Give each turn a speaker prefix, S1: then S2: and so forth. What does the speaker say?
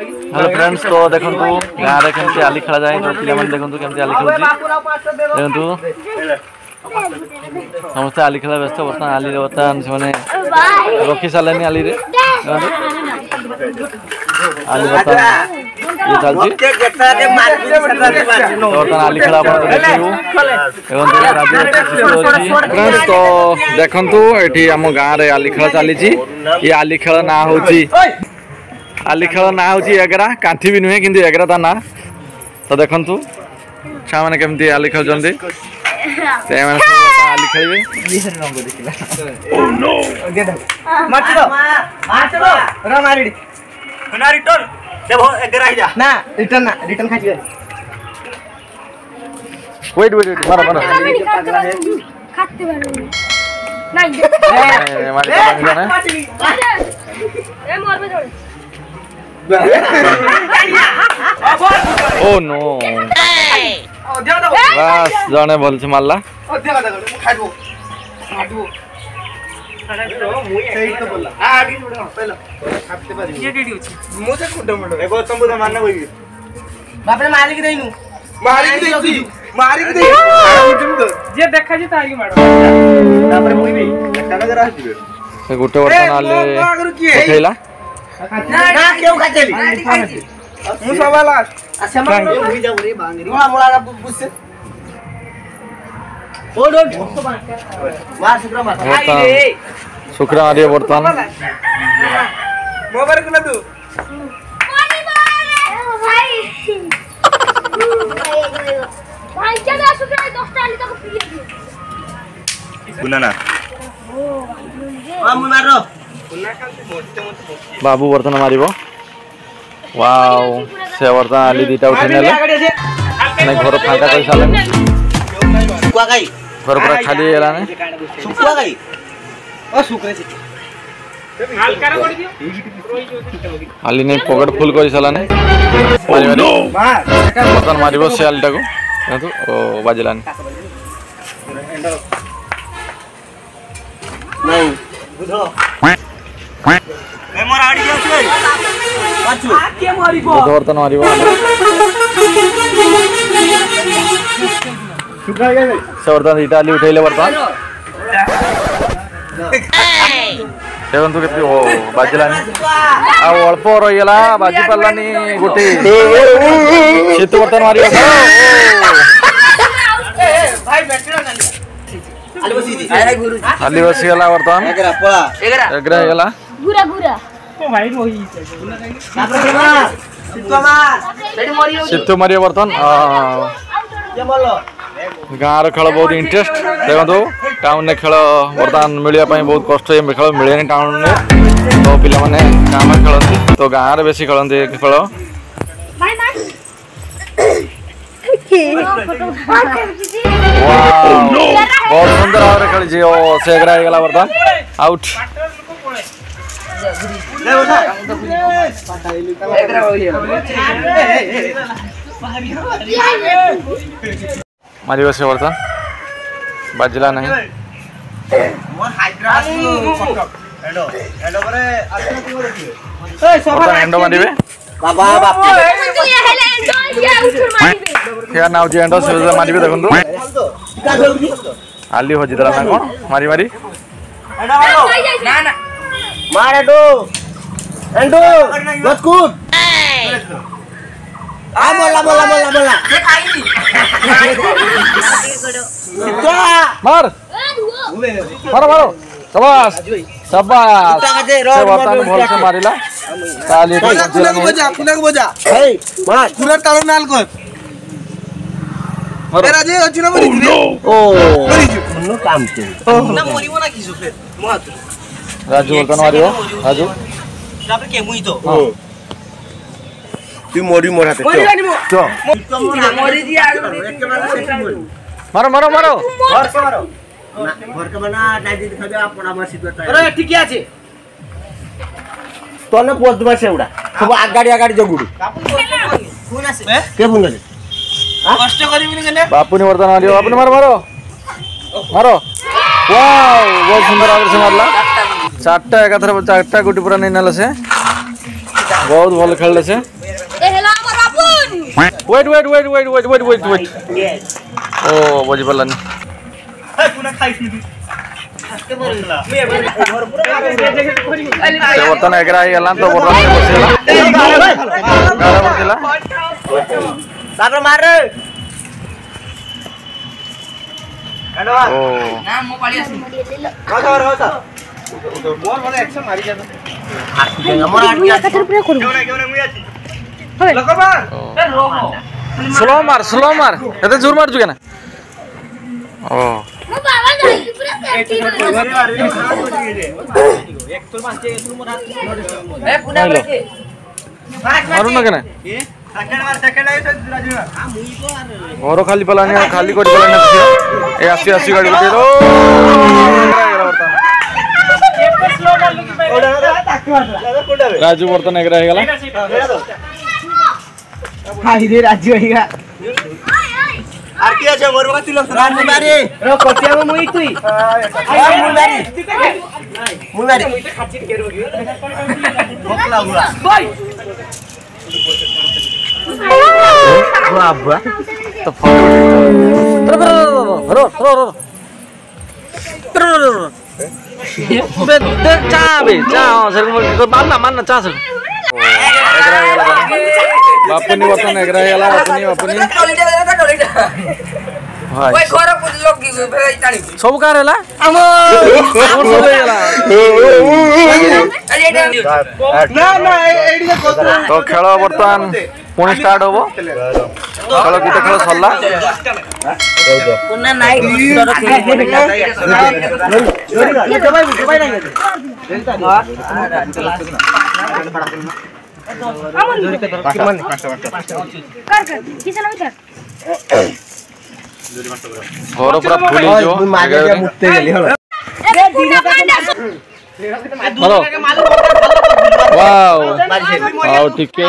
S1: Hello friends, तो देखो गाँव में केमती आली खेला जाए। तो पिला देखो केमती आली खेलुची देखो समस्त आली खेला व्यस्त बर्तमान आली बर्तमान से रखी सारे आली रे आली बर्तमान ये चलती बर्तमान आली खेला फ्रेंड्स। तो देखु ये आम गाँव में आली खेल चली ये आली खेल ना हूँ आली खेल ना हूँ एगरा कांथी भी नुहे कि एगरा ता ना। तो देखु छुआ मैंने केमती आली खेलुंट आली खेलिए वेट वेट वेट मारो मारो ओ नो बस जने भल से मारला
S2: बापरे मालिक देइनु मारिक दे जे देखा जी ताई मारो तापर मुई एकटा जरा हसिबे
S1: से गुटे बर्तन आले खेला
S2: ना केउ खाचली मु सवाला अच्छा मैं मुई जाऊ रे बांगरी मोला मोला बुझसे ओड ओड मार शुक्र मार आई रे
S1: शुक्र आरे बर्तन
S2: मोबाइल कला तू भाई भाई चलो शुक्र 10 टाली तक पी
S1: सुना ना
S2: हम मारो
S1: बाबू बर्तन मारिबो वाओ से बर्तन आली दीटा उठे नेले नहीं घर फांका कर साले
S2: सुकुआ गई
S1: घर पूरा खाली हैला ने
S2: सुकुआ गई ओ सुकरे से हल्का रे कर दियो
S1: आली ने पॉकेट फुल कर साला ने मारी मारी बर्तन मारिबो से आलीटा को तो ओ बाजलान
S2: नहीं बुझो ए मोर आडी जाउ छै पाछु आ के मारिबो
S1: बर्तन मारिबो
S2: सुका गए
S1: से बर्तन दीटा आली उठैले बर्तन देखु के ओ बाजलानी आ अल्प रहीगला बाजी पालानी गोटे शीत बर्तन मारिबो
S2: भाई बैठलो ना आली बसी दी आरे गुरु
S1: आली बसी गला बर्तन
S2: एगरा पळा
S1: एगरा गला
S3: गुरा गुरा
S2: ओ भाई रोही तापर मार सितो मार सेठी मरियो
S1: सितो मारियो बर्तन
S2: ये बोलो
S1: गाँव खेल बहुत इंटरेस्ट देखो टाउन में खेल बर्तमान मिलने बहुत कष्ट खेल मिले टाउन में तो पिला माने गाँव में खेलती तो गाँव में बेसी खेलती खेल बहुत सुंदर भाव खेली से एगरा गला बर्तमान आउट मारी बस बर्तन बाजला नहीं एंडो मारे
S2: बाबा बाप
S1: क्या नाउ जी एंडो से मारिबे देखो आली हो जितला ना कोन मारी मारी
S2: ना ना मार एंडो मत कूद आ बोला बोला बोला बोला ये खाई
S1: मार मारो मारो शाबाश शाबाश से बर्तन भल से मारिला ताली
S2: बजा हे मार कूलर तालो नाल कर मेरा जे अछि ना मरि रे ओ मरि जो नो काम छे ना मरिबो ना किसो फेर मत
S1: राजू बर्तन मारियो राजू
S2: तापर के मुई तो तू मोरी मोरा ते तो मोरी जी आलू
S1: मारो मारो मारो
S2: घर से मारो घर के बना दादी दिखाबे आपन हमर सिटवा अरे ठीक আছে तने पोस्ट दिबा सेउडा सब आगाडी आगाडी जगुडी कोन আছে के बुन আছে कष्ट करिबिनी केने
S1: बापूनी बर्तन मारियो बापूनी मारो मारो मारो वाओ बहुत सुंदर भाव से मारला चारटा एकाथर चारटा गुटी पूरा नहीं नाला से बहुत भल खेल से wait wait wait wait wait wait wait wait ओ बुझी पारानी बर्तन एगरा ही गला तो बर्तन
S2: मार
S1: स्लो मार एते जोर मार जुके ना ओ मारू ना केना और खाली पलानी खाली कोडी पलानी ए 80 गाड़ी गुटे रो राजू बर्तन एगरा हे गला
S2: हाय रे राजू हेगा आर की আছে मोर बका तिलक राजू मारे रो कटिया में मुई तुई आय मुंदारी खाचिर केरो भोकला हुआ बाय वाह
S1: तो फोटो रो चा सर मानना चा सर बापुनी बर्तन एगरा गला बापुनी भाई सब कार हैला हम सब हैला ना एडी तो खेल बर्तमान पुणी स्टार्ट होबो खेल गुटे खेल सरला
S2: पुन्ना नाइ
S1: घर पूरा फुल जो वाओ ठीक है।